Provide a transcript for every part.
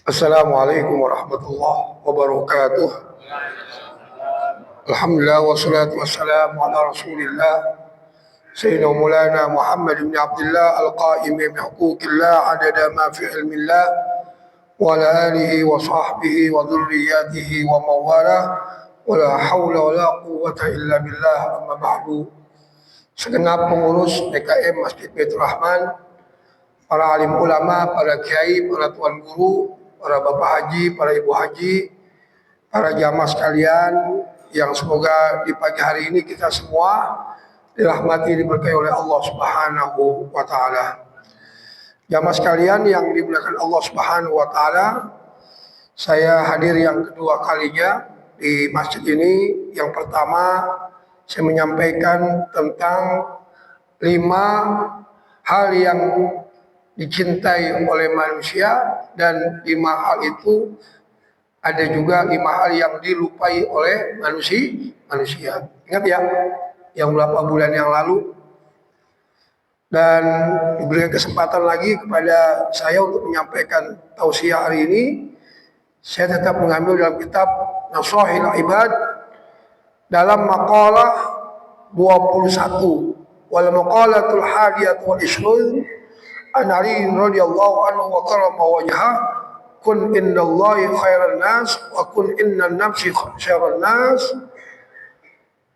Assalamualaikum warahmatullahi wabarakatuh. Alhamdulillah wassalatu wassalamu ala Rasulillah Sayyidina Maulana Muhammad bin Abdullah al-qaim bi huquqillah adada ma fi ilmillah wa ala alihi wa sahbihi wa dhurriyyatihi wa mawala wa la hawla wa la quwwata illa billah, amma ba'du. Segenap pengurus DKM Masjid Baitur Rahman, para alim ulama, para kiai, para tuan guru, para bapak haji, para ibu haji, para jamaah sekalian, yang semoga di pagi hari ini kita semua dirahmati, diberkahi oleh Allah Subhanahu wa taala. Jamaah sekalian yang dimuliakan Allah Subhanahu wa taala, saya hadir yang kedua kalinya di masjid ini. Yang pertama, saya menyampaikan tentang 5 hal yang dicintai oleh manusia, dan 5 hal itu ada juga 5 hal yang dilupai oleh manusia. Ingat ya, yang beberapa bulan yang lalu. Dan diberikan kesempatan lagi kepada saya untuk menyampaikan tausiah hari ini. Saya tetap mengambil dalam kitab Nashahil Ibad dalam maqalah 21, wal maqalatul hadiyah wal ishrun an Ali radhiyallahu anhu wa karama wajhah, kun innallahi khairan nas wa kun innan nafsi syarran nas.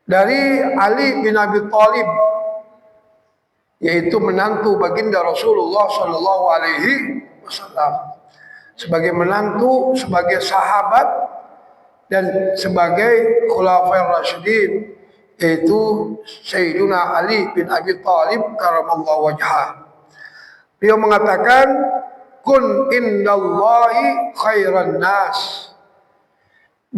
Dari Ali bin Abi Thalib, yaitu menantu baginda Rasulullah sallallahu alaihi wasallam, sebagai menantu, sebagai sahabat, dan sebagai khulafair rasyidin, yaitu Sayyiduna Ali bin Abi Thalib karamallahu wajhah. Beliau mengatakan, kun indallahi khairan nas.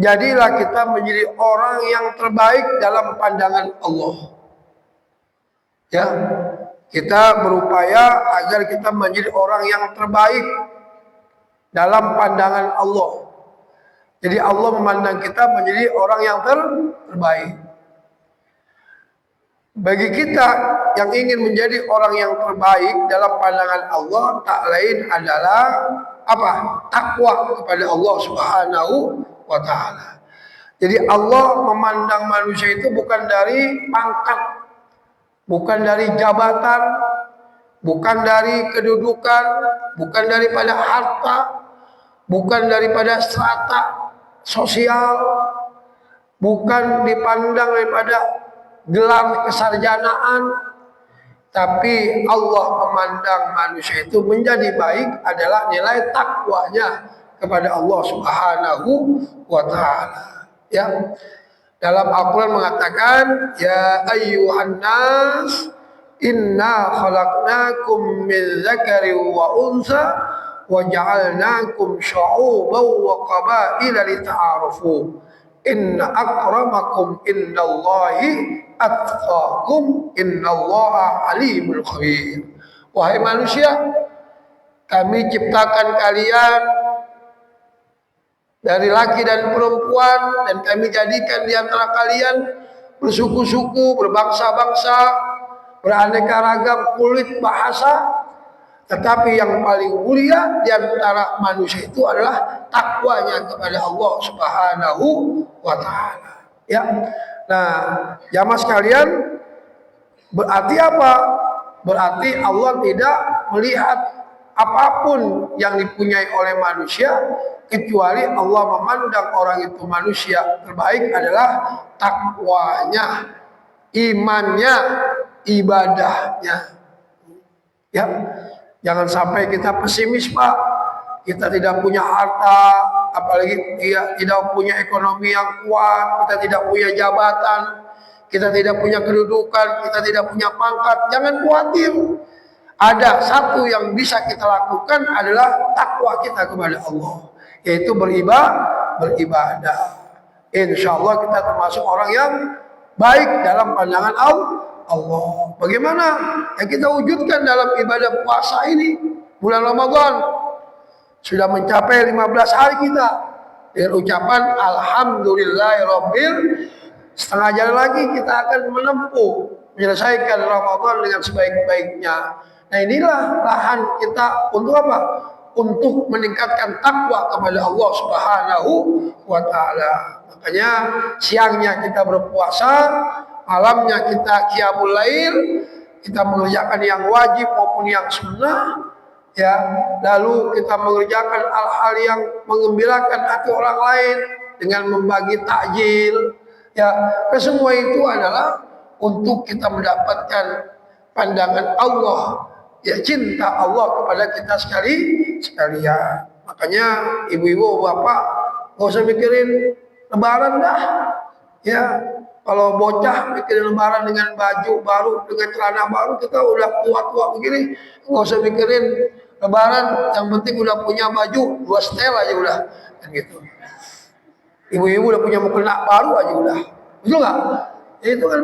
Jadilah kita menjadi orang yang terbaik dalam pandangan Allah. Ya, kita berupaya agar kita menjadi orang yang terbaik dalam pandangan Allah. Jadi Allah memandang kita menjadi orang yang terbaik. Bagi kita yang ingin menjadi orang yang terbaik dalam pandangan Allah, tak lain adalah apa? Takwa kepada Allah Subhanahu wa taala. Jadi Allah memandang manusia itu bukan dari pangkat, bukan dari jabatan, bukan dari kedudukan, bukan daripada harta, bukan daripada strata sosial, bukan dipandang daripada gelar kesarjanaan, tapi Allah memandang manusia itu menjadi baik adalah nilai takwanya kepada Allah Subhanahu wa taala. Ya. Dalam Al-Qur'an mengatakan, ya ayyuhan nas inna khalaqnakum min dzakarin wa untha wa ja'alnakum syu'uban wa qabaila lita'arafu. Inna akramakum indallahi atqakum innallaha alimul khabir. Wahai manusia, kami ciptakan kalian dari laki dan perempuan, dan kami jadikan di antara kalian bersuku-suku, berbangsa-bangsa, beraneka ragam kulit, bahasa. Tetapi yang paling mulia di antara manusia itu adalah takwanya kepada Allah Subhanahu wa taala. Ya. Nah, jamaah sekalian, berarti apa? Berarti Allah tidak melihat apapun yang dipunyai oleh manusia, kecuali Allah memandang orang itu manusia terbaik adalah takwanya, imannya, ibadahnya. Ya. Jangan sampai kita pesimis, Pak. Kita tidak punya harta, apalagi tidak punya ekonomi yang kuat, kita tidak punya jabatan, kita tidak punya kedudukan, kita tidak punya pangkat. Jangan khawatir. Ada satu yang bisa kita lakukan adalah takwa kita kepada Allah, yaitu beribadah. Insya Allah kita termasuk orang yang baik dalam pandangan Allah. Bagaimana yang kita wujudkan dalam ibadah puasa ini, bulan Ramadan sudah mencapai 15 hari kita dengan ucapan alhamdulillahirabbil. Setengah jalan lagi kita akan menempuh menyelesaikan Ramadan dengan sebaik-baiknya, Nah inilah lahan kita untuk apa? Untuk meningkatkan takwa kepada Allah Subhanahu wa Ta'ala. Makanya siangnya kita berpuasa, malamnya kita qiyamul lail, kita mengerjakan yang wajib maupun yang sunnah, ya. Lalu kita mengerjakan hal-hal yang menggembirakan hati orang lain dengan membagi takjil, ya. Semua itu adalah untuk kita mendapatkan pandangan Allah, ya, cinta Allah kepada kita sekalian. Makanya ibu-ibu, bapak, nggak usah mikirin lebaran dah, ya. Kalau bocah mikirin lebaran dengan baju baru, dengan celana baru, kita udah tua-tua begini, nggak usah mikirin lebaran. Yang penting udah punya baju 2 setel aja udah, kan gitu. Ibu-ibu udah punya mukena baru aja udah, betul nggak? Itu kan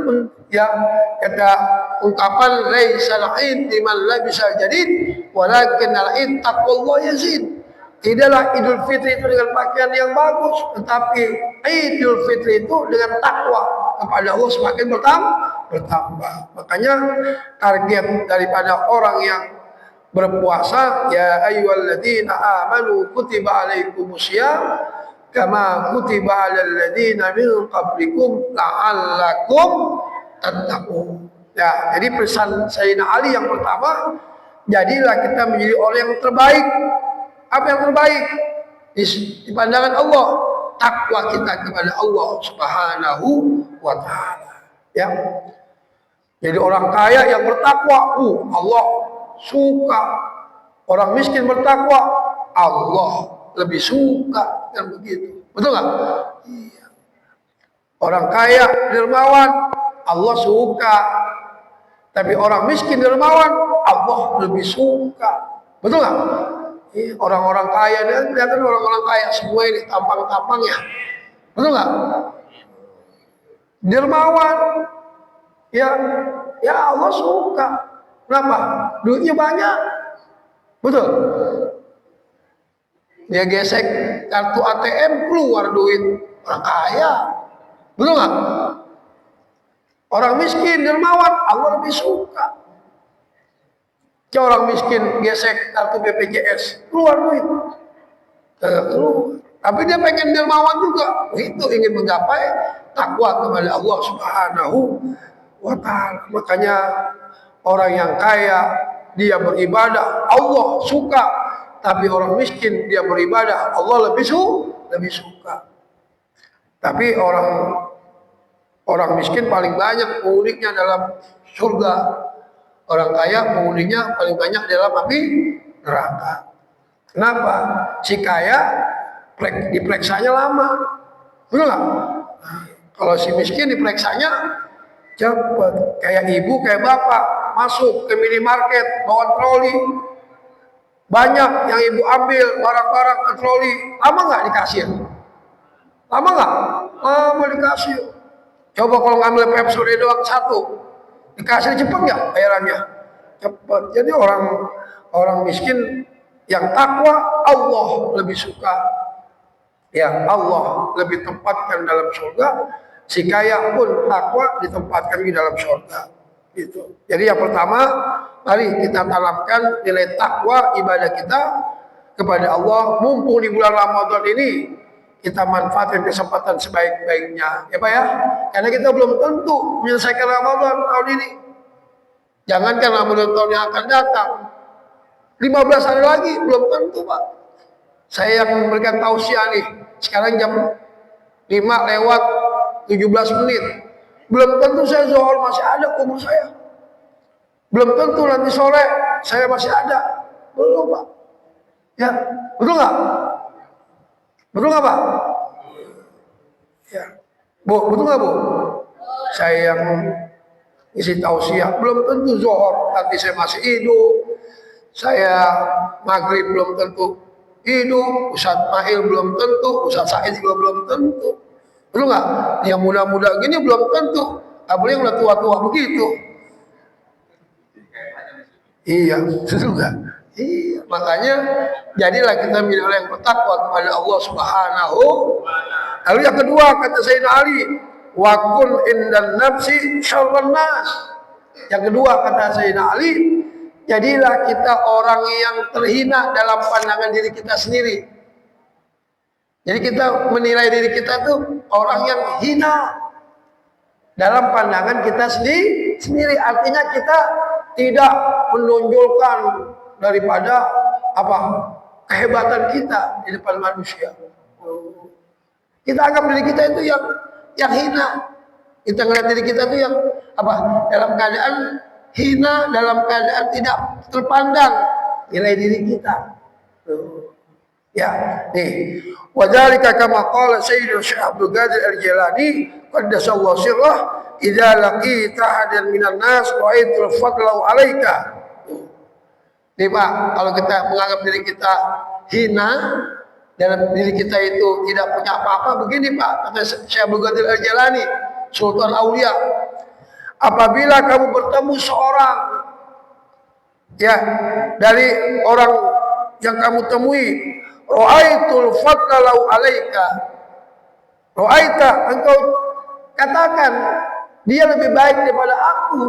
yang kata ungkapan laisal id liman labisal jadid walakin al id taqwallah yazid. Tidaklah Idul Fitri itu dengan pakaian yang bagus, tetapi Idul Fitri itu dengan takwa kepada Allah semakin bertambah. Makanya target daripada orang yang berpuasa, ya ayyuhalladzina amanu kutiba alaikumusiyam kama kutiba alal ladzina min qablikum la'allakum tattaqun. Ya, jadi pesan Sayyidina Ali yang pertama, jadilah kita menjadi orang yang terbaik. Apa yang terbaik di pandangan Allah? Takwa kita kepada Allah Subhanahu wa Ta'ala, ya. Jadi orang kaya yang bertakwa, Allah suka. Orang miskin bertakwa, Allah lebih suka, kan begitu. Betul nggak? Iya. Orang kaya dermawan, Allah suka. Tapi orang miskin dermawan, Allah lebih suka. Betul nggak? Orang-orang kaya, dan kelihatan orang-orang kaya semua ini tampang-tampangnya, betul nggak? Dermawan, ya, ya Allah suka. Kenapa? Duitnya banyak, betul. Dia gesek kartu ATM keluar duit, orang kaya, betul nggak? Orang miskin dermawan, Allah lebih suka. Orang miskin gesek kartu BPJS keluar duit, keluar. Tapi dia pengen dermawan juga, itu ingin menggapai takwa kepada Allah Subhanahu wa Ta'ala. Makanya orang yang kaya dia beribadah, Allah suka. Tapi orang miskin dia beribadah, Allah lebih suka. Tapi orang miskin paling banyak penghuninya dalam surga. Orang kaya penghuninya paling banyak dalam api neraka. Kenapa? Si kaya diperiksanya lama, betul nggak? Kalau si miskin diperiksanya cepat. Kayak ibu, kayak bapak masuk ke minimarket bawa troli, banyak yang ibu ambil barang-barang ke troli, lama nggak dikasih? Lama nggak? Lama dikasih. Coba kalau ngambil Pepsi doang satu, dikasih cepat nggak bayarannya? Cepat. Jadi orang miskin yang takwa Allah lebih suka, ya Allah lebih tempatkan dalam surga. Si kaya pun takwa ditempatkan di dalam surga. Gitu. Jadi yang pertama, mari kita tanamkan nilai takwa ibadah kita kepada Allah. Mumpung di bulan Ramadan ini kita manfaatkan kesempatan sebaik-baiknya, ya Pak ya. Karena kita belum tentu menyelesaikan Ramadan tahun ini. Jangankan Ramadan tahun yang akan datang, 15 hari lagi belum tentu Pak. Saya yang memberikan tausiah nih, sekarang jam 5 lewat 17 menit. Belum tentu saya zuhur masih ada umur saya. Belum tentu nanti sore saya masih ada. Belum Pak. Ya, betul nggak? Betul nggak Pak? Ya, Bu, betul nggak Bu? Saya yang isi tausiah, belum tentu zuhur nanti saya masih hidup. Saya maghrib belum tentu hidup. Ustadz Mahil belum tentu. Ustadz Said juga belum tentu. Betul nggak? Yang muda-muda gini belum tentu. Apalagi yang udah tua-tua begitu. Iya, betul nggak? Iya, makanya jadilah kita menjadi orang yang bertakwa kepada Allah Subhanahu. Lalu yang kedua kata Sayyidina Ali, wa kun indan nafsi syarran nas. Yang kedua kata Sayyidina Ali, jadilah kita orang yang terhina dalam pandangan diri kita sendiri. Jadi kita menilai diri kita tuh orang yang hina dalam pandangan kita sendiri. Artinya kita tidak menonjolkan daripada kehebatan kita di depan manusia. Kita anggap diri kita itu yang hina. Kita ngeliat diri kita itu yang dalam keadaan hina, dalam keadaan tidak terpandang nilai diri kita. Ya, nih. Wadzalika kama qala Sayyidina Syekh Abdul Qadir Al-Jilani qaddasallahu sirrah idza laqita hadan minan nas ra'aitul fadla 'alaika. Nih Pak, kalau kita menganggap diri kita hina, dalam diri kita itu tidak punya apa-apa, begini Pak, kata Syekh Abdul Qadir Al-Jilani, Sultan Aulia, apabila kamu bertemu seorang dari orang yang kamu temui, ra'aitul fadla lau 'alaika, ra'aita, engkau katakan dia lebih baik daripada aku.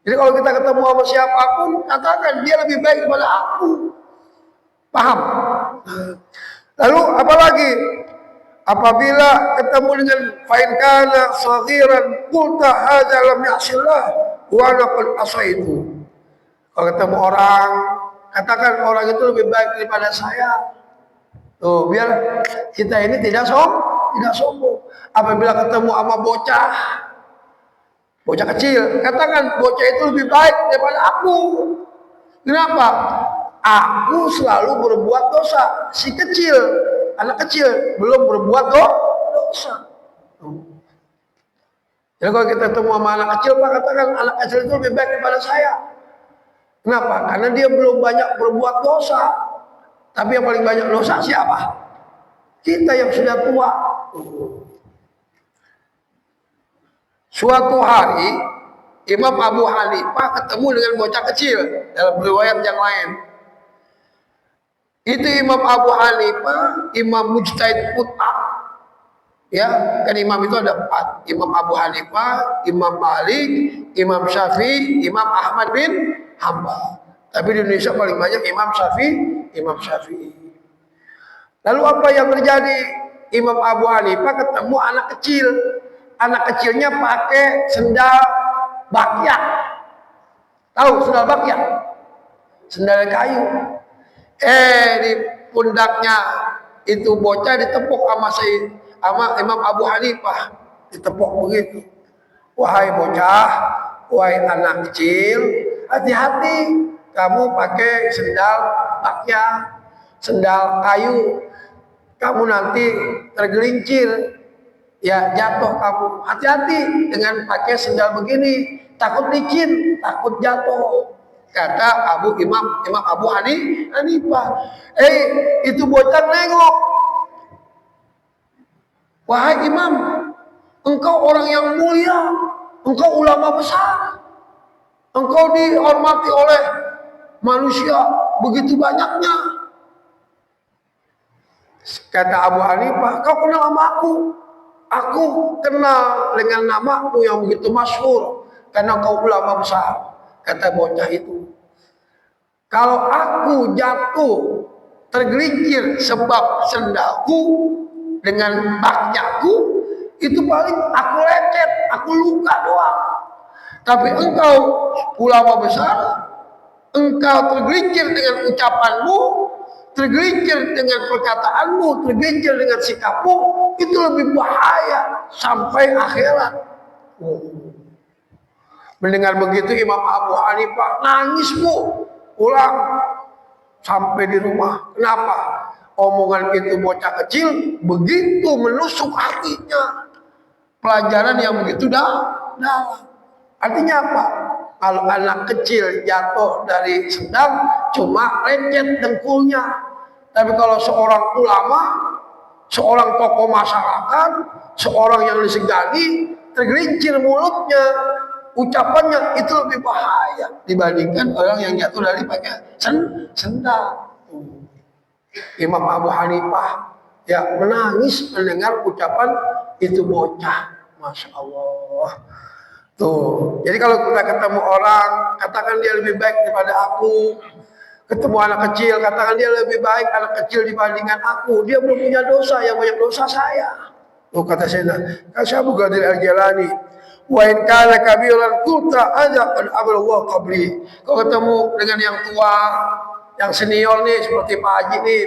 Jadi kalau kita ketemu sama siapapun, katakan dia lebih baik daripada aku. Paham? Lalu apalagi apabila ketemu dengan fa'in kana saghiran qulta hadza lam ya'sillah wa laqad asaitu. Kalau ketemu orang, katakan orang itu lebih baik daripada saya. Tuh, biar kita ini tidak sombong. Apabila ketemu sama bocah kecil, katakan bocah itu lebih baik daripada aku. Kenapa? Aku selalu berbuat dosa. Si kecil, anak kecil belum berbuat dosa. Jadi kalau kita ketemu sama anak kecil, Pak, katakan anak kecil itu lebih baik daripada saya. Kenapa? Karena dia belum banyak berbuat dosa. Tapi yang paling banyak dosa siapa? Kita yang sudah tua. Suatu hari Imam Abu Hanifah ketemu dengan bocah kecil dalam riwayat yang lain. Itu Imam Abu Hanifah, Imam Mujtahid Qut'ah. Ya, kan imam itu ada 4. Imam Abu Hanifah, Imam Malik, Imam Syafi'i, Imam Ahmad bin Hanbal. Tapi di Indonesia paling banyak Imam Syafi'i. Lalu apa yang terjadi? Imam Abu Hanifah ketemu anak kecil. Anak kecilnya pakai sendal bakyak. Tahu sendal bakyak? Sendal kayu. Di pundaknya itu bocah ditepuk sama Imam Abu Hanifah. Ditepuk begitu. Wahai bocah, wahai anak kecil, hati-hati kamu pakai sendal bakyak, sendal kayu. Kamu nanti tergelincir. Ya jatuh kamu, hati-hati dengan pakai sendal begini, takut licin, takut jatuh. Kata Imam Abu Hanifah. Itu bocah nengok. Wahai Imam, engkau orang yang mulia, engkau ulama besar, engkau dihormati oleh manusia begitu banyaknya. Kata Abu Hanifah, kau kenal sama aku? Aku kenal dengan namamu yang begitu masyhur karena kau ulama besar. Kata bocah itu, kalau aku jatuh tergelincir sebab sendalku dengan bakyaku, itu paling aku lecet, aku luka doang. Tapi engkau ulama besar, engkau tergelincir dengan ucapanmu, tergelincir dengan perkataanmu, tergelincir dengan sikapmu, itu lebih bahaya sampai akhirat. Mendengar begitu Imam Abu Hanifah nangis pulang sampai di rumah. Kenapa? Omongan itu bocah kecil begitu menusuk hatinya. Pelajaran yang begitu dalam. Artinya apa? Kalau anak kecil jatuh dari sendal cuma lecet dengkulnya. Tapi kalau seorang ulama, seorang tokoh masyarakat, seorang yang disegani, tergelincir mulutnya, ucapannya itu lebih bahaya dibandingkan orang yang jatuh dari pakai sendal. Imam Abu Hanifah menangis mendengar ucapan itu bocah. Masya Allah. Tuh. Jadi kalau kita ketemu orang, katakan dia lebih baik daripada aku. Ketemu anak kecil, katakan dia lebih baik anak kecil dibandingkan aku. Dia belum punya dosa, yang banyak dosa saya. Tuh kata Sayyidina Abu Qadir Al-Jilani, wa in kana kabiran kulta ada qad Allah qabli. Kalau ketemu dengan yang tua, yang senior nih seperti Pak Haji nih,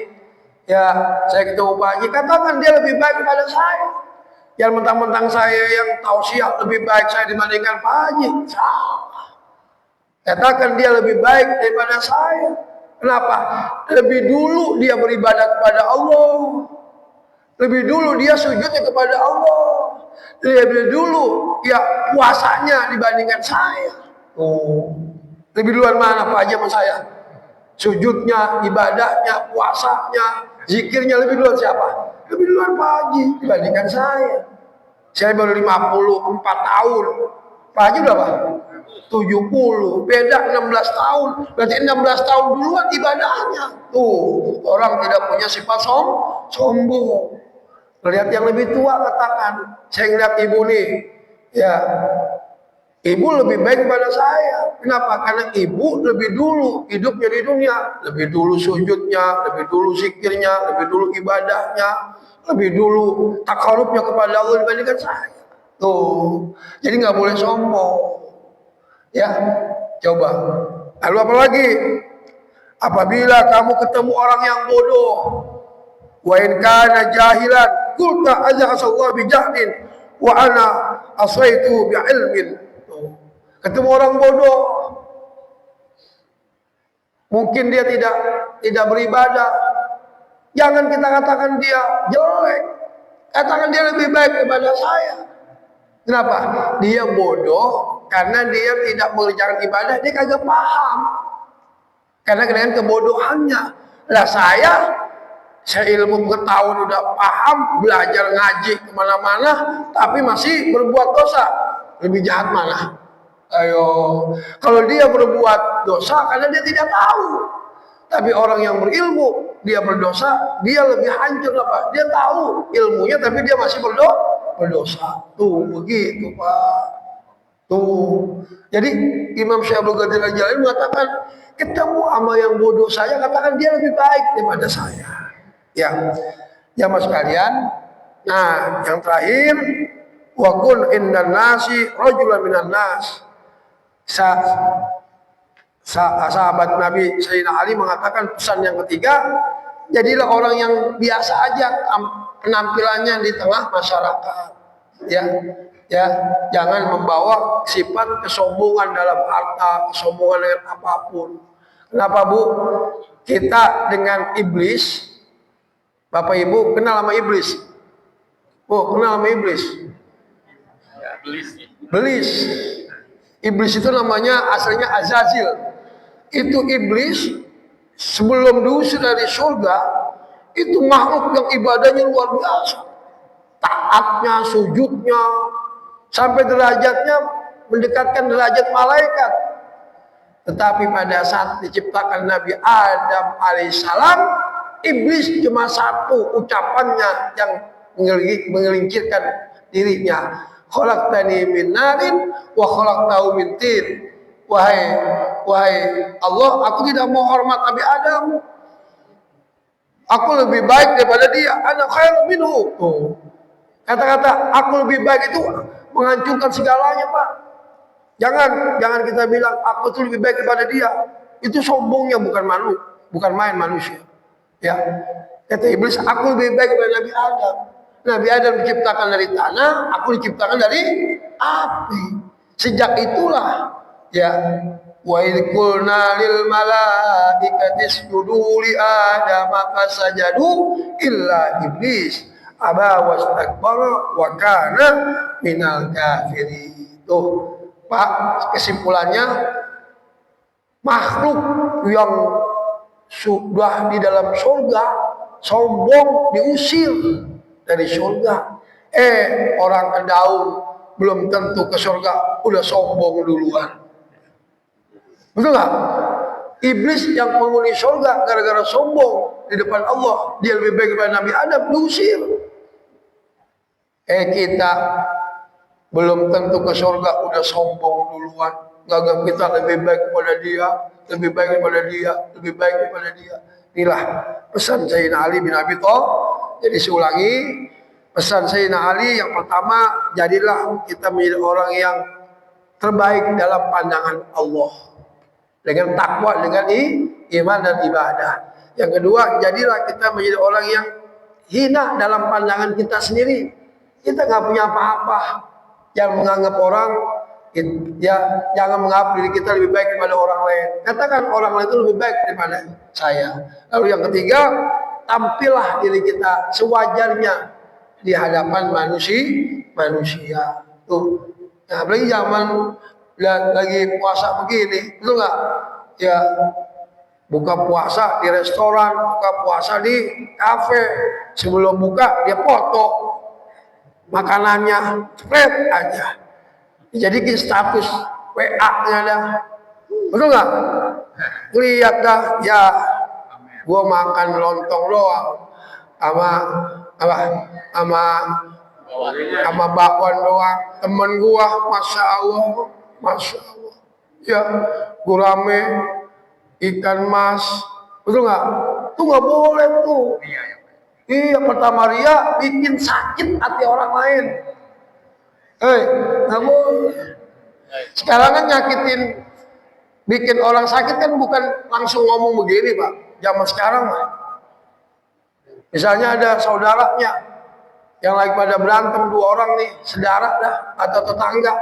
ya saya ketemu Pak Haji, katakan dia lebih baik daripada saya. Yang mentang-mentang saya yang tausiah lebih baik saya dibandingkan Pak Haji, salah. Katakan dia lebih baik daripada saya. Kenapa? Lebih dulu dia beribadah kepada Allah. Lebih dulu dia sujudnya kepada Allah. Lebih dulu ya puasanya dibandingkan saya. Oh. Lebih duluan mana Pak Haji sama saya? Sujudnya, ibadahnya, puasanya, zikirnya lebih duluan siapa? Lebih duluan Pak Haji dibandingkan saya. Saya baru 54 tahun. Pak Haji berapa? 70, beda 16 tahun. Berarti 16 tahun duluan ibadahnya. Tuh, orang tidak punya sifat sombong. Lihat yang lebih tua katakan, saya ngeliat ibu nih, ya ibu lebih baik daripada saya. Kenapa? Karena ibu lebih dulu hidupnya di dunia, lebih dulu sujudnya, lebih dulu zikirnya, lebih dulu ibadahnya, lebih dulu takarubnya kepada Allah dibandingkan saya. Tuh, jadi nggak boleh sombong. Ya, coba. Lalu apa lagi? Apabila kamu ketemu orang yang bodoh, wa in kana jahilan, qulta ajasallahu bi jahlin wa ana asaitu bi ilmin. Ketemu orang bodoh, mungkin dia tidak beribadah, jangan kita katakan dia jelek, katakan dia lebih baik daripada saya. Kenapa? Dia bodoh karena dia tidak mengerjakan ibadah, dia kagak paham. Karena dengan kebodohannya. Lah saya ilmu pengetahuan udah paham, belajar ngaji kemana-mana, tapi masih berbuat dosa. Lebih jahat mana? Ayo, kalau dia berbuat dosa karena dia tidak tahu. Tapi orang yang berilmu, dia berdosa, dia lebih hancur apa? Dia tahu ilmunya, tapi dia masih berdosa. Tuh begitu Pak. Tuh. Jadi Imam Syaikhul Qadir Al-Jilani mengatakan, ketemu sama yang bodoh saya, katakan dia lebih baik daripada saya. Ya, jamaah sekalian. Nah, yang terakhir, wa kun indan nasi rajulan minan nas. Sahabat Nabi Sayyidina Ali mengatakan pesan yang ketiga, jadilah orang yang biasa aja penampilannya di tengah masyarakat. Ya, jangan membawa sifat kesombongan dalam harta, kesombongan dengan apapun. Kenapa Bu? Kita dengan iblis, Bapak Ibu kenal sama iblis? Bu, kenal sama iblis? Iblis. Iblis itu namanya aslinya Azazil. Itu iblis sebelum diusir dari surga, itu makhluk yang ibadahnya luar biasa. Taatnya, sujudnya, sampai derajatnya mendekatkan derajat malaikat. Tetapi pada saat diciptakan Nabi Adam alaihissalam, iblis cuma satu ucapannya yang mengelincirkan dirinya. Khalaqtani min narin wa khalaqtahu min tin. Wahai Allah, aku tidak mau hormat Nabi Adam. Aku lebih baik daripada dia. Ana khairu minhu. Kata-kata aku lebih baik itu menghancurkan segalanya, Pak. Jangan kita bilang aku tuh lebih baik daripada dia. Itu sombongnya, bukan main manusia. Ya. Kata iblis, aku lebih baik daripada Nabi Adam. Nabi Adam diciptakan dari tanah, aku diciptakan dari api. Sejak itulah ya, wa idh qulna lil malaikati isjudu li Adam fasajadu illa iblis aba wastakbara wa kana minal kafirin. Tuh, Pak, kesimpulannya makhluk yang sudah di dalam surga sombong diusir dari surga. Orang ke daun belum tentu ke surga udah sombong duluan. Betul nggak? Iblis yang penghuni surga gara-gara sombong di depan Allah, dia lebih baik daripada Nabi Adam, diusir. Kita belum tentu ke surga udah sombong duluan, nganggap kita lebih baik daripada dia, lebih baik daripada dia, lebih baik daripada dia. Inilah pesan Sayyidina Ali bin Abi Thalib. Jadi seulangi, pesan Sayyidina Ali yang pertama, jadilah kita menjadi orang yang terbaik dalam pandangan Allah dengan takwa, dengan iman dan ibadah. Yang kedua, jadilah kita menjadi orang yang hina dalam pandangan kita sendiri. Kita nggak punya apa-apa. Yang menganggap orang, ya jangan menganggap diri kita lebih baik daripada orang lain. Katakan orang lain itu lebih baik daripada saya. Lalu yang ketiga, tampillah diri kita sewajarnya di hadapan manusia. Tuh, nah, apalagi zaman lagi puasa begini, betul nggak? Ya, buka puasa di restoran, buka puasa di kafe. Sebelum buka dia foto makanannya, spread aja. Jadi status WA-nya dah, betul nggak? Lihat dah, ya, gua makan lontong doang, sama apa, sama bakwan doang. Temen gua, masya Allah, ya, gurame, ikan mas, betul nggak? Tuh nggak boleh tuh. Iya, pertama ria bikin sakit hati orang lain. Nggak boleh. Sekarang kan nyakitin, bikin orang sakit kan bukan langsung ngomong begini, Pak. Zaman sekarang, Pak. Misalnya ada saudaranya yang lagi pada berantem, dua orang nih, saudara dah atau tetangga,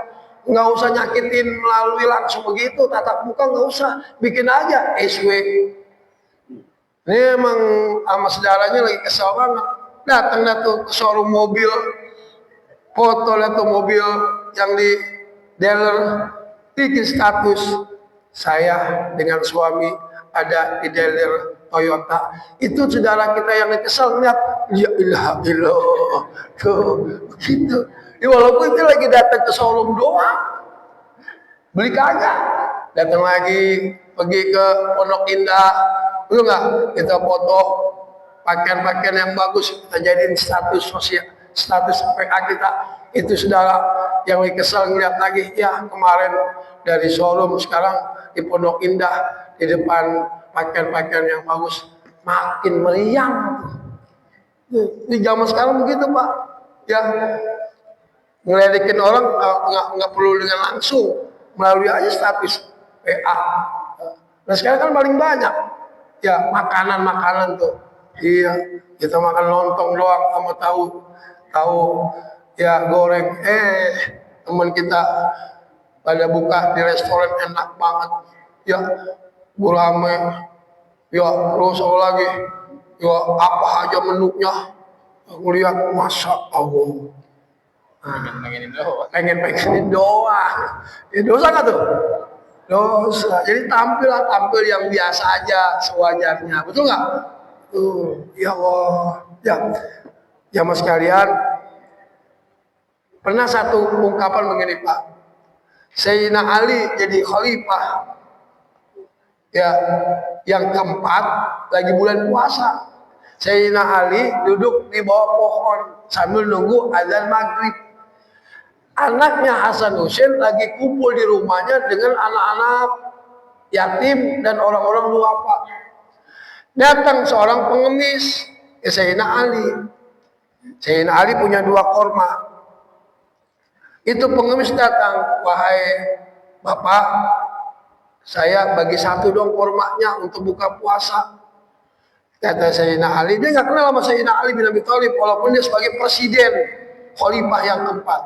nggak usah nyakitin melalui langsung begitu, tatap muka nggak usah, bikin aja SW. Ini emang sama saudaranya lagi kesel banget, datang tuh ke showroom mobil, foto tuh mobil yang di dealer, bikin status saya dengan suami ada di dealer Toyota. Itu saudara kita yang kesel lihat, ya ilah tuh gitu. Ya, walaupun itu lagi datang ke showroom doang, beli kagak, datang lagi pergi ke Pondok Indah, betul nggak? Kita foto pakaian-pakaian yang bagus, kita jadiin status sosial, status PA kita. Itu saudara yang lagi kesel ngeliat lagi, ya kemarin dari showroom sekarang di Pondok Indah, di depan pakaian-pakaian yang bagus, makin meriang. Di zaman sekarang begitu, Pak. Ya, ngeledekin orang nggak perlu dengan langsung, melalui aja status PA. Nah sekarang kan paling banyak ya makanan tuh. Iya, kita makan lontong doang sama tahu ya goreng. Teman kita pada buka di restoran enak banget. Ya, gurame. Ya, terus lagi. Ya, apa aja menunya. Aku lihat, masya Allah. Pengen doang. Ya, dosa nggak tuh? Dosa. Jadi tampil yang biasa aja, sewajarnya. Betul nggak? Tuh, ya Allah. Ya, jamaah sekalian, pernah satu ungkapan begini, Pak. Sayyidina Ali jadi khalifah, ya, yang keempat lagi bulan puasa. Sayyidina Ali duduk di bawah pohon sambil nunggu azan maghrib. Anaknya Hasan Husain lagi kumpul di rumahnya dengan anak-anak yatim dan orang-orang duafa. Datang seorang pengemis ke Sayyidina Ali. Sayyidina Ali punya 2 korma. Itu pengemis datang, wahai Bapak, saya bagi 1 dong kormanya untuk buka puasa. Kata Sayyidina Ali, dia nggak kenal sama Sayyidina Ali bin Abi Thalib, walaupun dia sebagai presiden, khalifah yang keempat.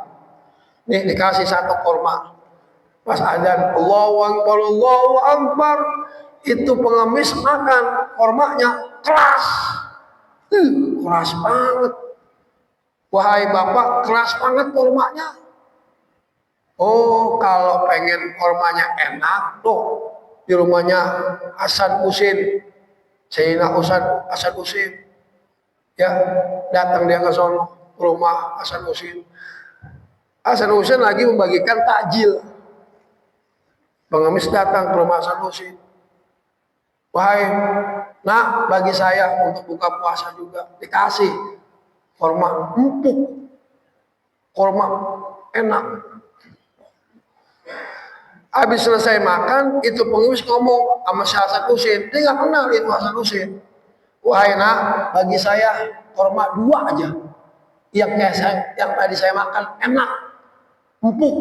Nih dikasih 1 korma. Pas adzan Allahu Akbar, Allahu Akbar, itu pengemis makan kormanya keras. Keras banget. Wahai Bapak, keras banget kormanya. Oh, kalau pengen kormanya enak tuh di rumahnya Hasan Husain. Sayyidina Hasan Husain. Ya, datang dia ke sono, rumah Hasan Husain. Hasan Husain lagi membagikan takjil. Pengemis datang ke rumah Hasan Husain. Wahai nak, bagi saya untuk buka puasa juga. Dikasih korma empuk. kurma enak. Habis selesai makan, itu pengemis ngomong sama si Hasan Husin. Dia nggak kenal itu Hasan Husin. Wahai nak, bagi saya kurma 2 aja. Yang tadi saya makan enak, empuk,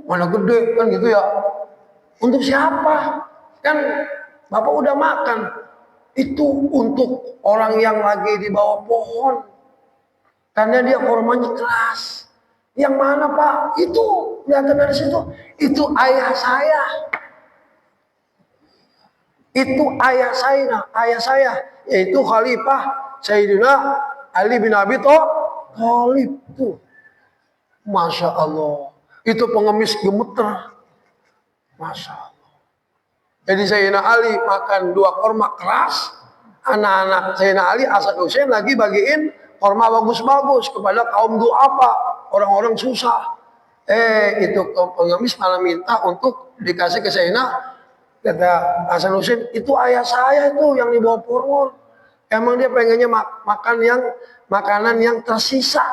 mana gede kan gitu ya. Untuk siapa? Kan Bapak udah makan. Itu untuk orang yang lagi di bawah pohon. Karena dia kurmanya keras. Yang mana Pak? Itu kelihatan dari situ. Itu ayah saya. Itu ayah saya, yaitu Khalifah Sayyidina Ali bin Abi Thalib. Tuh, masya Allah. Itu pengemis gemeter. Masya Allah. Jadi Sayyidina Ali makan 2 kurma keras. Anak-anak Sayyidina Ali Hasan Husain lagi bagiin kurma bagus-bagus kepada kaum du'afa, orang-orang susah. Itu pengemis malah minta untuk dikasih ke Sayyidina. Kata Hasan Husain, itu ayah saya itu yang dibawa pohon. Emang dia pengennya makan makanan yang tersisa,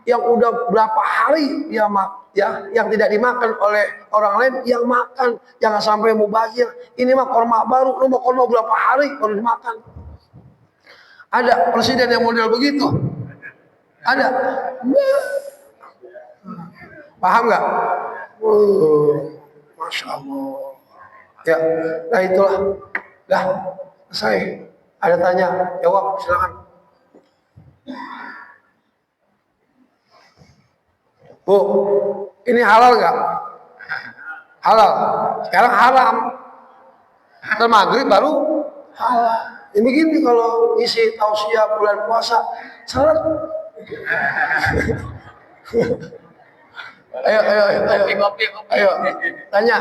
yang udah berapa hari dia yang tidak dimakan oleh orang lain, yang makan. Jangan sampai mubazir. Ini mah kurma baru, lu mau kurma berapa hari baru dimakan. Ada presiden yang model begitu? Ada? Paham nggak? Masya Allah. Ya, nah itulah. Dah, selesai. Ada tanya, jawab, silakan. Bu, ini halal nggak? Halal. Sekarang haram. Setelah maghrib baru halal. Ini begini kalau isi tausiah bulan puasa, salat. Ayo, tanya.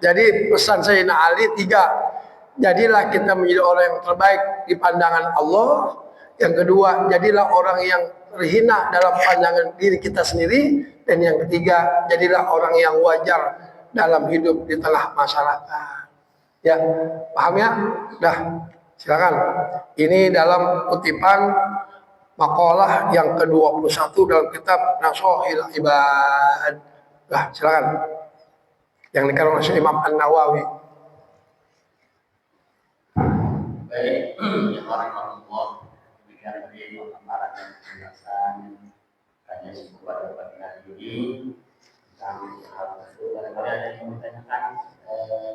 Jadi pesan Sayyidina Ali 3. Jadilah kita menjadi orang yang terbaik di pandangan Allah. Yang kedua, jadilah orang yang terhina dalam pandangan diri kita sendiri. Dan yang ketiga, jadilah orang yang wajar dalam hidup di tengah masyarakat. Ya, paham ya? Dah, silakan. Ini dalam kutipan makalah yang ke-21 dalam kitab Nasuhil Ibad. Nah, silakan. Yang dikarang oleh Imam An-Nawawi. Baik, ya warahmatullah. Demikian tadi pemaparan dan penjelasan hanya sebuah dapat ini tentang hal tersebut. Barangkali ada yang ditanyakan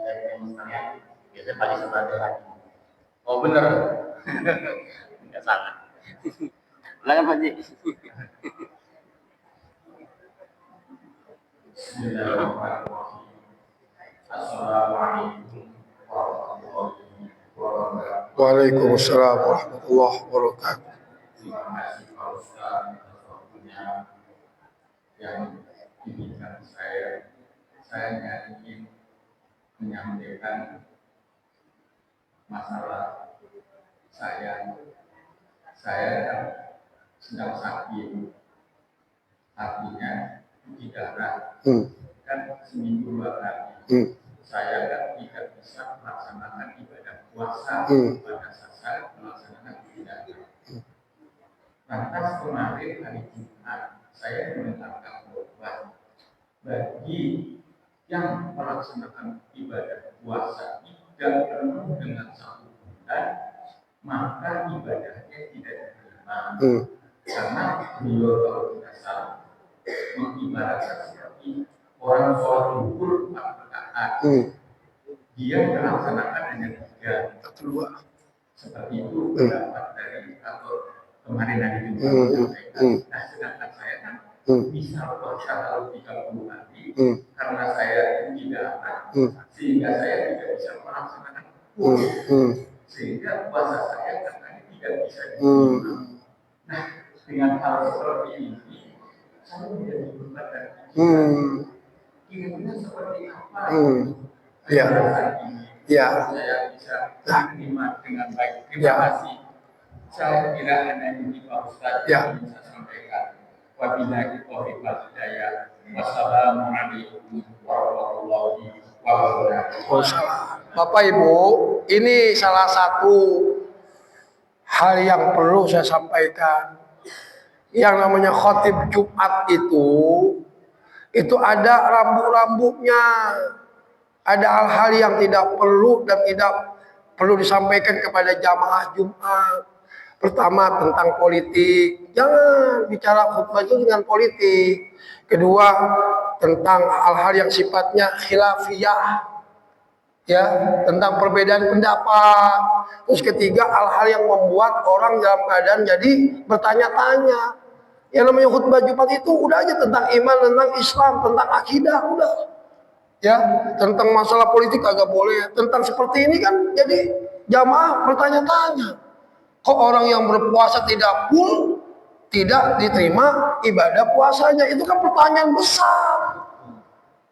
dari demonstran. Biasanya pada sebelah lagi. Oh benar, nggak salah. Silakan Pak Ji. Bismillahirrahmanirrahim. Assalamualaikum warahmatullahi wabarakatuh. Waalaikumsalam warahmatullahi wabarakatuh. Terima kasih Pak Ustaz atas waktunya yang diberikan saya. Saya ingin menyampaikan masalah saya sedang sakit, artinya cuci darah. Kan seminggu 2 kali. Saya kan tidak bisa melaksanakan ibadah puasa pada saat melaksanakan cuci darah. Lantas kemarin hari Jumat saya menetapkan obat bagi yang melaksanakan ibadah puasa tidak penuh dengan 1 bulan, maka ibadahnya tidak diterima. Karena beliau kalau tidak salah mengibaratkan seperti orang sholat zuhur 4 rakaat, dia melaksanakan hanya 3. Seperti itu pendapat dari atau kemarin hari Jumat menyampaikan. Nah, sedangkan saya kan bisa puasa kalau 30 hari karena saya tidak akan, sehingga saya tidak bisa melaksanakan sehingga puasa saya katanya tidak bisa diterima. Nah, dengan hal seperti ini saya menjadi beban dan kira-kira seperti apa saya bisa menerima dengan baik. Terima kasih. Saya kira hanya ini Pak Ustaz yang bisa sampaikan. Wabillahi taufiq wal hidayah. Wassalamualaikum warahmatullahi wabarakatuh. Bapak Ibu, ini salah satu hal yang perlu saya sampaikan. yang namanya khotib Jumat itu ada rambu-rambunya, ada hal-hal yang tidak perlu dan tidak perlu disampaikan kepada jamaah Jumat. Pertama, tentang politik, jangan bicara khutbah itu dengan politik. Kedua, tentang hal-hal yang sifatnya khilafiyah, ya, tentang perbedaan pendapat. Terus ketiga, hal-hal yang membuat orang dalam keadaan jadi bertanya-tanya. Yang namanya khutbah Jumat itu udah aja tentang iman, tentang Islam, tentang akidah, udah. Ya, tentang masalah politik agak boleh. Tentang seperti ini kan jadi jamaah bertanya-tanya. Kok orang yang berpuasa tidak full, tidak diterima ibadah puasanya? Itu kan pertanyaan besar.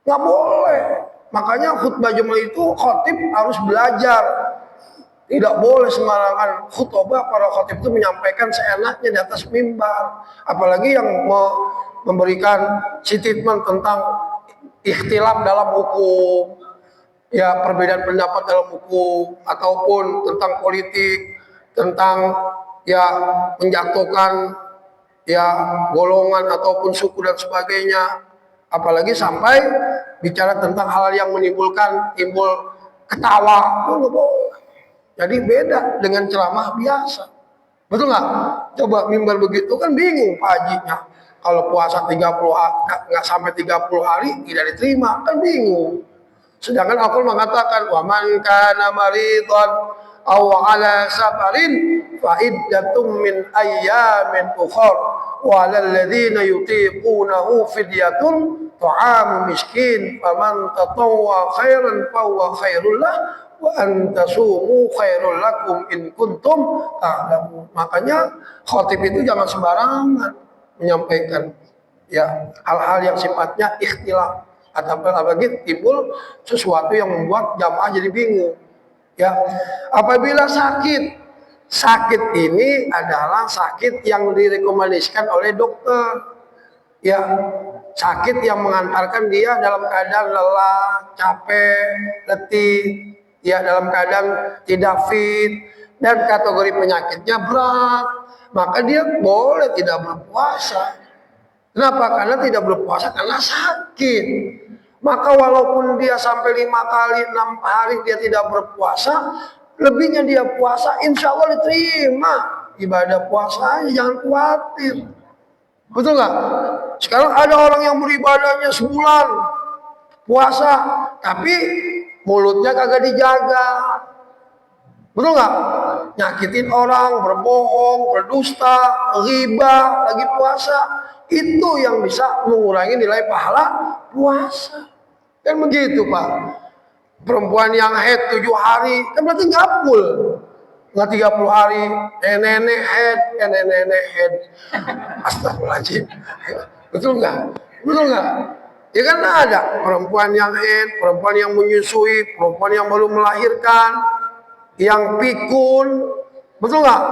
Nggak boleh. Makanya khutbah Jumat itu khotib harus belajar. Tidak boleh sembarangan khutbah. Para khotib itu menyampaikan seenaknya di atas mimbar. Apalagi yang memberikan statement tentang ikhtilaf dalam hukum, ya, perbedaan pendapat dalam hukum, ataupun tentang politik, tentang ya menjatuhkan ya golongan ataupun suku dan sebagainya. Apalagi sampai bicara tentang hal yang timbul ketawa, itu nggak boleh. Jadi beda dengan ceramah biasa. Betul nggak? Coba mimbar begitu kan bingung Pak Hajinya. Kalau puasa 30 hari, nggak sampai 30 hari tidak diterima, kan bingung. Sedangkan Al-Quran mengatakan, wa man kana maridhan aw ala safarin fa iddatum min ayyamin ukhra wa 'alal ladzina yutiqunahu fidyatun ta'amu miskin faman tatawwa khairan fa huwa khairul lah wa an tasumu khairul lakum in kuntum ta'lamun. Makanya khatib itu jangan sembarangan menyampaikan ya hal-hal yang sifatnya ikhtilaf, atau apalagi timbul sesuatu yang membuat jamaah jadi bingung. Ya, apabila sakit ini adalah sakit yang direkomendasikan oleh dokter. Ya, sakit yang mengantarkan dia dalam keadaan lelah, capek, letih, ya, dalam keadaan tidak fit, dan kategori penyakitnya berat, maka dia boleh tidak berpuasa. Kenapa? Karena tidak berpuasa karena sakit. Maka walaupun dia sampai 5 kali, 6 hari dia tidak berpuasa, lebihnya dia puasa, insya Allah diterima ibadah puasanya, jangan khawatir. Betul nggak? Sekarang ada orang yang beribadahnya sebulan puasa, tapi mulutnya kagak dijaga. Betul nggak? Nyakitin orang, berbohong, berdusta, ghibah, lagi puasa. Itu yang bisa mengurangi nilai pahala puasa. Kan begitu Pak. Perempuan yang haid 7 hari, kan berarti nggak full. Nggak 30 hari, nenek haid. Astagfirullahaladzim. Betul nggak? Betul nggak? Ya kan ada perempuan yang haid, perempuan yang menyusui, perempuan yang baru melahirkan, yang pikun, betul nggak?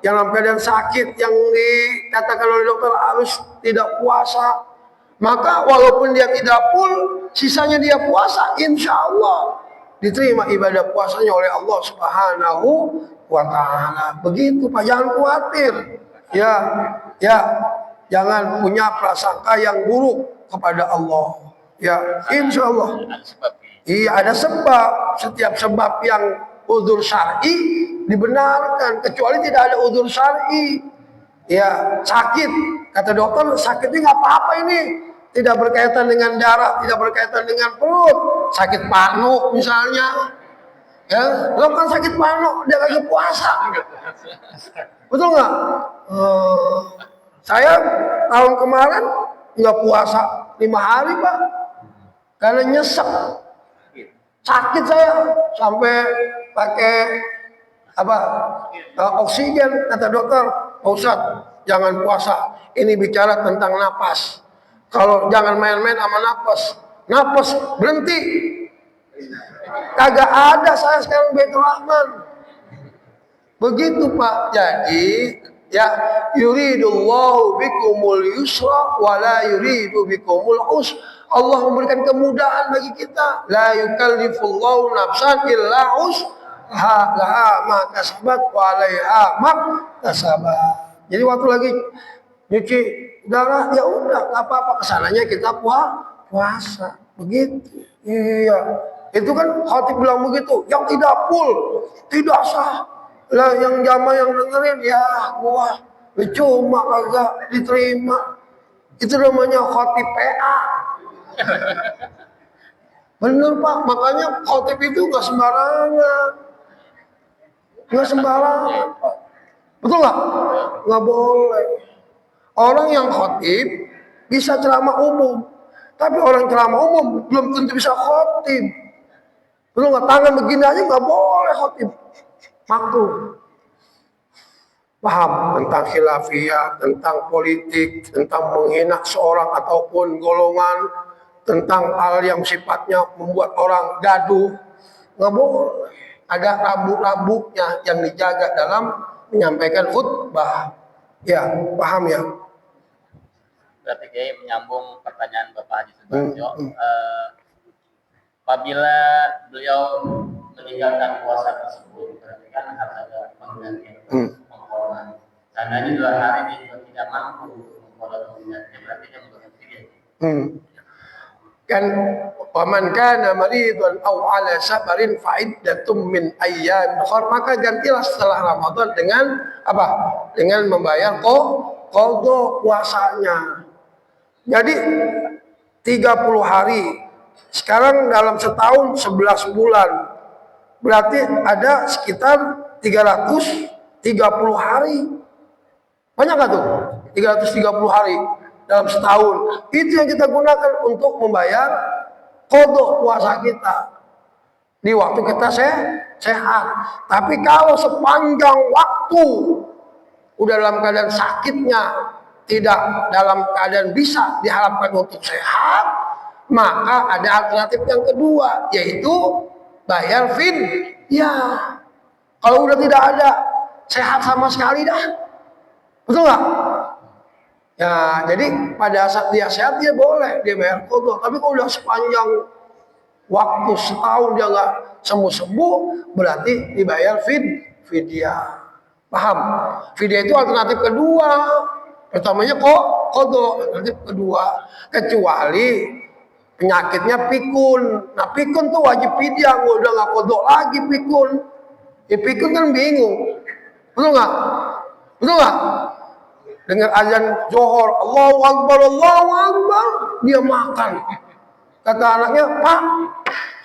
Yang dalam keadaan sakit, yang dikatakan oleh dokter harus tidak puasa. Maka walaupun dia tidak full, sisanya dia puasa, insya Allah diterima ibadah puasanya oleh Allah Subhanahu wa Ta'ala. Begitu Pak, jangan khawatir. Ya, jangan punya prasangka yang buruk kepada Allah. Ya, insya Allah. Iya, ada sebab. Setiap sebab yang udzur syar'i dibenarkan, kecuali tidak ada udzur syar'i. Ya, sakit, kata dokter sakitnya nggak apa-apa ini, tidak berkaitan dengan darah, tidak berkaitan dengan perut, sakit panu misalnya, ya, lo kan sakit panu dia lagi puasa, betul nggak? Saya tahun kemarin nggak puasa 5 hari Pak, karena nyesek, sakit saya sampai pakai oksigen. Kata dokter, Pak Ustadz jangan puasa, ini bicara tentang napas, kalau jangan main-main sama napas berhenti. Kagak ada saya sekarang Baitur Rahman. Begitu Pak. Jadi ya, yuridullahu bikumul yusra wa la yuridu bikumul usra. Allah memberikan kemudahan bagi kita. La yukallifullahu nafsan illa usraha, laha ma kasabat wa 'alaiha ma kasabat. Jadi waktu lagi nyuci darah, ya udah nggak apa-apa, kesananya kita puasa begitu. Iya, itu kan khatib bilang begitu, yang tidak full tidak sah lah, yang jamaah yang dengerin ya gua cuma kagak diterima. Itu namanya khatib PA. Bener Pak, makanya khatib itu nggak sembarangan, nggak sembarangan Pak. Betul nggak? Nggak boleh. Orang yang khotib bisa ceramah umum, tapi orang ceramah umum belum tentu bisa khotib. Betul nggak? Tangan begini aja nggak boleh khotib. Makruh. Paham tentang khilafiyah, tentang politik, tentang menghina seorang ataupun golongan, tentang hal yang sifatnya membuat orang gaduh, nggak boleh. Ada rambu-rambunya yang dijaga dalam menyampaikan khutbah. Ya, paham ya? Berarti Kiai menyambung pertanyaan Bapak Haji Sudarjo. Apabila beliau meninggalkan puasa tersebut, berarti kan harus ada penggantian pengkorban. Karena di 2 hari dia juga tidak mampu mengkorban penggantinya, berarti dia berhenti. Kan waman kana maridun aw ala safarin fa iddatum min ayyam ukhra, maka gantilah setelah Ramadan dengan apa? Dengan membayar qadha puasanya. Jadi 30 hari. Sekarang dalam setahun 11 bulan. Berarti ada sekitar 330 hari. Banyak nggak tuh? 330 hari dalam setahun. Itu yang kita gunakan untuk membayar qadha puasa kita di waktu kita sehat. Tapi kalau sepanjang waktu udah dalam keadaan sakitnya, tidak dalam keadaan bisa diharapkan untuk sehat, maka ada alternatif yang kedua, yaitu bayar fidyah. Kalau udah tidak ada sehat sama sekali dah, betul nggak? Ya, jadi pada saat dia sehat dia boleh dia bayar qadha. Tapi kalau udah sepanjang waktu setahun dia nggak sembuh-sembuh, berarti dibayar fidyah. Paham? Fidyah itu alternatif kedua. Pertamanya qadha, alternatif kedua. Kecuali penyakitnya pikun. Nah, pikun tuh wajib fidyah, udah nggak qadha lagi pikun. Ya pikun kan bingung. Betul nggak? Betul nggak? Dengar azan Johor, Allahu Akbar, dia makan. Kata anaknya, Pak,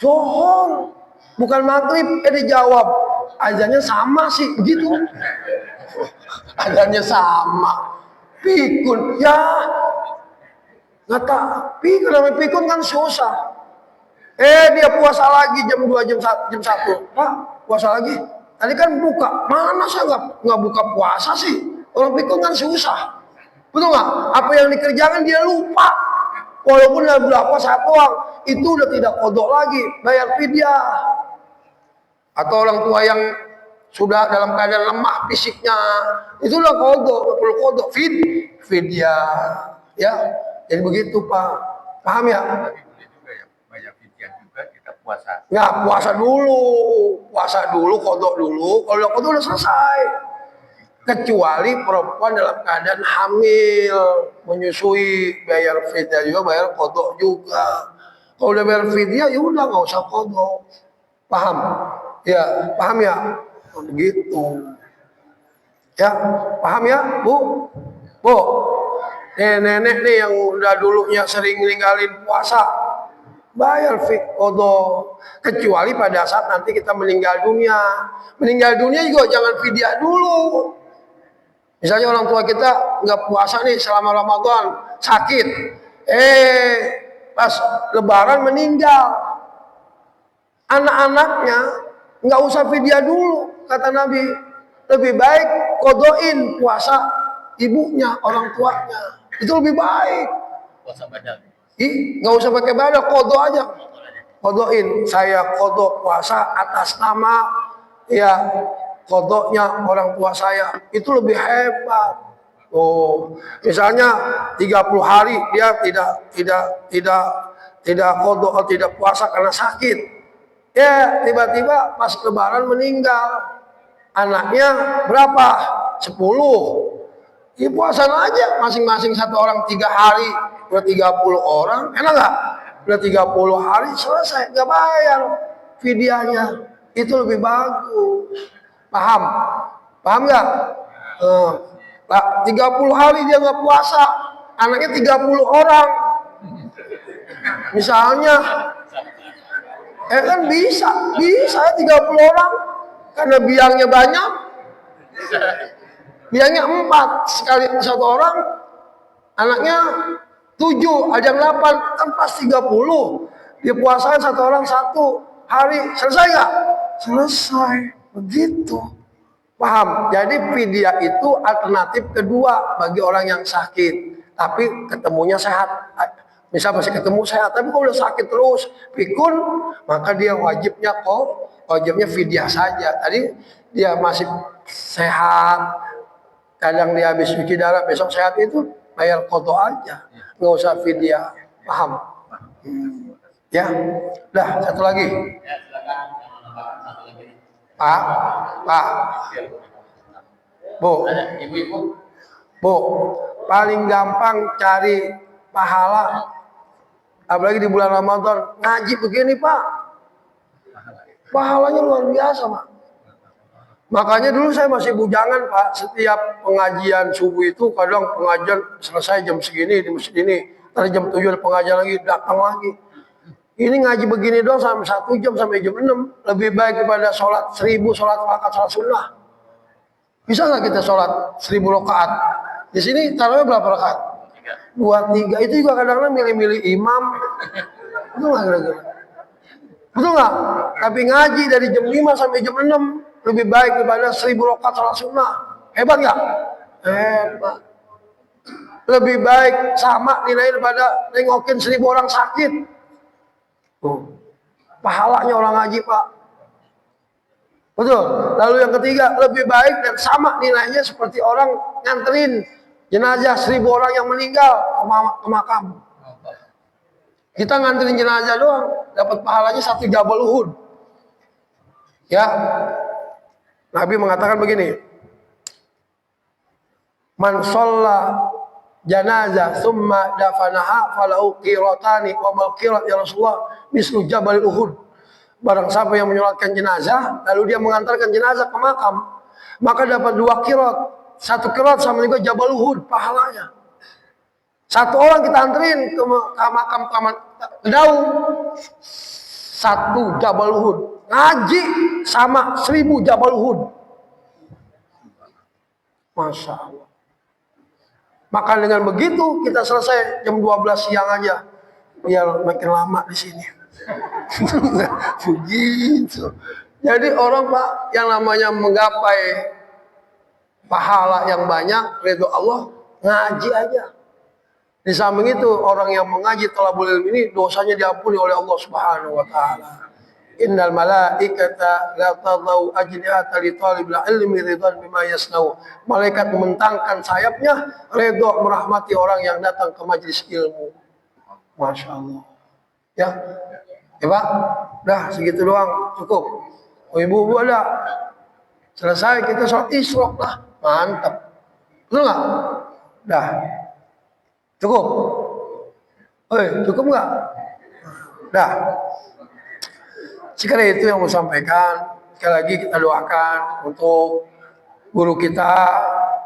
Johor, bukan maghrib. Dijawab, azannya sama sih, begitu. Azannya sama. Pikun, ya. Ngata, pikun kan susah. Dia puasa lagi jam 2, jam 1. Pak, puasa lagi. Tadi kan buka, mana saya nggak buka puasa sih? Orang pikun kan susah. Betul nggak? Apa yang dikerjakan dia lupa. Walaupun ada berapa satu orang, itu udah tidak qadha lagi, bayar fidyah. Atau orang tua yang sudah dalam keadaan lemah fisiknya, itu udah qadha, perlu qadha fidyah. Ya, jadi begitu Pak. Paham ya? Bayar fidyah juga kita puasa. Ya, puasa dulu, qadha dulu. Kalau qadha udah selesai. Kecuali perempuan dalam keadaan hamil, menyusui, bayar fidyah juga, bayar qadha juga. Kalau udah bayar fidyah, ya udah nggak usah qadha. Paham? Ya, paham ya? Begitu. Ya, paham ya, Bu? Bu, nenek nih yang udah dulunya sering ninggalin puasa, bayar qadha. Kecuali pada saat nanti kita meninggal dunia. Meninggal dunia juga jangan fidyah dulu. Misalnya orang tua kita nggak puasa nih selama Ramadan, sakit. Pas Lebaran meninggal. Anak-anaknya nggak usah fidyah dulu, kata Nabi. Lebih baik qadhain puasa ibunya, orang tuanya. Itu lebih baik. Puasa badal. Nggak usah pakai badal, qadha aja. Qadhain, saya qadha puasa atas nama ya qadhanya orang tua saya, itu lebih hebat. Misalnya 30 hari dia tidak qadha atau tidak puasa karena sakit. Ya, tiba-tiba pas Lebaran meninggal. Anaknya berapa? 10. Ya puasa aja, masing-masing satu orang 3 hari, udah 30 orang, enak nggak? Udah 30 hari selesai, nggak bayar fidyahnya, itu lebih bagus. Paham? Paham nggak? 30 hari dia nggak puasa, anaknya 30 orang, misalnya, kan bisa 30 orang, karena biangnya banyak. Biangnya 4 sekali satu orang, anaknya 7, ada yang 8, kan pas 30. Dia puasain satu orang 1 hari, selesai nggak? Selesai, begitu. Paham? Jadi fidyah itu alternatif kedua bagi orang yang sakit, tapi ketemunya sehat. Misal masih ketemu sehat, tapi kalau udah sakit terus, pikun, maka dia wajibnya fidyah saja. Tadi dia masih sehat, kadang dia habis cuci darah, besok sehat, itu bayar qadha aja, nggak usah fidyah. Paham? Ya, dah satu lagi. Ya, silakan yang menambahkan satu lagi. Pak, Bu, Ada ibu-ibu. Bu, paling gampang cari pahala, apalagi di bulan Ramadan, ngaji begini Pak, pahalanya luar biasa Pak. Makanya dulu saya masih bujangan Pak, setiap pengajian subuh itu kadang pengajian selesai jam segini di masjid ini, terus jam 7 ada pengajian lagi, datang lagi. Ini ngaji begini doang sampai 1 jam sampai jam 6, lebih baik daripada sholat 1000 sholat rakaat sholat sunnah. Bisa nggak kita sholat 1000 rakaat? Di sini taruhnya berapa rakaat? 2, 3. Itu juga kadang-kadang milih-milih imam. Betul nggak kira-kira? Betul nggak? Tapi ngaji dari jam 5 sampai jam 6 lebih baik daripada 1000 rakaat sholat sunnah. Hebat nggak? Hebat. Lebih baik sama nilainya daripada nengokin 1000 orang sakit. Tuh. Pahalanya orang ngaji Pak. Betul. Lalu yang ketiga, lebih baik dan sama nilainya seperti orang nganterin jenazah 1000 orang yang meninggal ke makam. Kita nganterin jenazah doang, dapat pahalanya 1 Jabal Uhud. Ya, Nabi mengatakan begini, man sholla janazah summa dafanaha falahu qiratani wa mal qirat ya Rasulullah mislu Jabal Uhud. Barang siapa yang menyolatkan jenazah lalu dia mengantarkan jenazah ke makam, maka dapat 2 qirat. 1 qirat sama juga Jabal Uhud pahalanya. 1 orang kita anterin ke makam Daun, 1 Jabal Uhud. Ngaji sama 1000 Jabal Uhud. Masya Allah. Maka dengan begitu kita selesai jam 12 siang aja, biar makin lama di sini. Begitu. Jadi orang Pak yang namanya menggapai pahala yang banyak, ridho Allah, ngaji aja. Di samping itu orang yang mengaji thalabul ilmi ini dosanya diampuni oleh Allah Subhanahu wa taala. Innal malaikata la tadau ajnihata li talibil ilmi ridwan bima yasnau. Malaikat membentangkan sayapnya redha merahmati orang yang datang ke majelis ilmu. Masya Allah. Ya, Pak, dah segitu doang cukup. Oh, ibu-ibu ada. Selesai kita sholat isyraq lah, mantap. Betul nggak? Dah, cukup. Cukup nggak? Dah. Sekali itu yang mau sampaikan. Sekali lagi kita doakan untuk guru kita,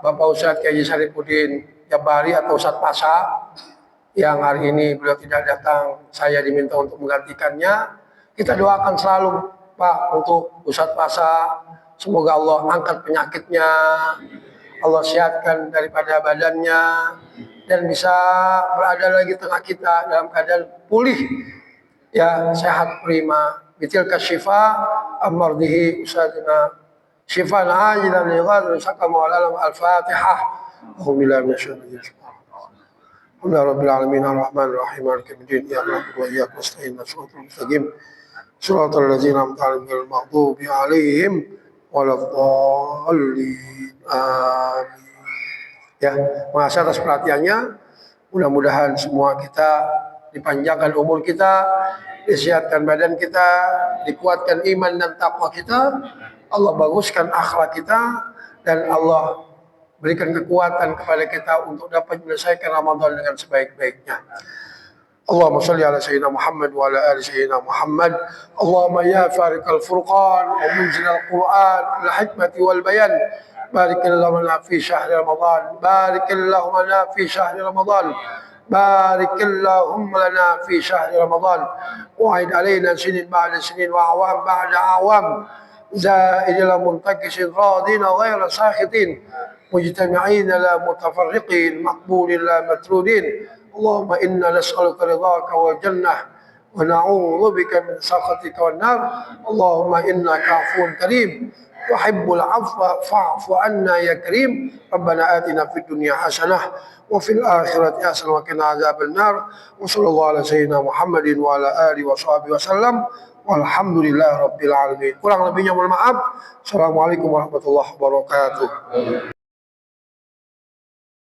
Bapak Ustadz Kiai Haji Sarifuddin Jabari atau Ustadz Pasha, yang hari ini beliau tidak datang, saya diminta untuk menggantikannya. Kita doakan selalu Pak untuk Ustadz Pasha, semoga Allah angkat penyakitnya, Allah sehatkan daripada badannya, dan bisa berada lagi tengah kita dalam keadaan pulih, ya sehat prima. Bitilka syifa amardihi usadina syifan ajilan lighadri sakama wal alam al-fatihah. Alhamdulillah Alhamdulillah Rabbil Alamin Ar-Rahman Ar-Rahim Maliki Yawmiddin Iyyaka na'budu wa iyyaka nasta'in Shiratal mustaqim Shiratal ladzina an'amta 'alaihim ghairil maghdubi 'alaihim waladdallin. Amin. Ya, makasih atas perhatiannya. Mudah-mudahan semua kita dipanjangkan umur kita, disehatkan badan kita, dikuatkan iman dan takwa kita, Allah baguskan akhlak kita, dan Allah berikan kekuatan kepada kita untuk dapat menyelesaikan Ramadan dengan sebaik-baiknya. اللهم صل على سيدنا محمد وعلى آل سيدنا محمد. اللهم يا فارق الفرقان ومنزل القرآن الحكمة والبيان، بارك اللهم لنا في شهر رمضان، بارك اللهم لنا في شهر رمضان، بارك اللهم لنا في شهر رمضان. وعد علينا سنين بعد سنين وأعوام بعد أعوام، زائد لا منتكس راضين غير ساخطين، مجتمعين لا متفرقين، مقبول لا مترودين. اللهم إنا نسألك رضاك والجنة ونعوذ بك من سخطك والنار. اللهم إنك عفو كريم تحب العفو فاعف عنا يا كريم. ربنا آتنا في الدنيا حسنة وفي الآخرة حسنة وقنا عذاب النار. وصلى الله على سيدنا محمد وعلى آله وصحبه وسلم والحمد لله رب العالمين. Kurang lebihnya mohon maaf. Assalamualaikum warahmatullahi wabarakatuh.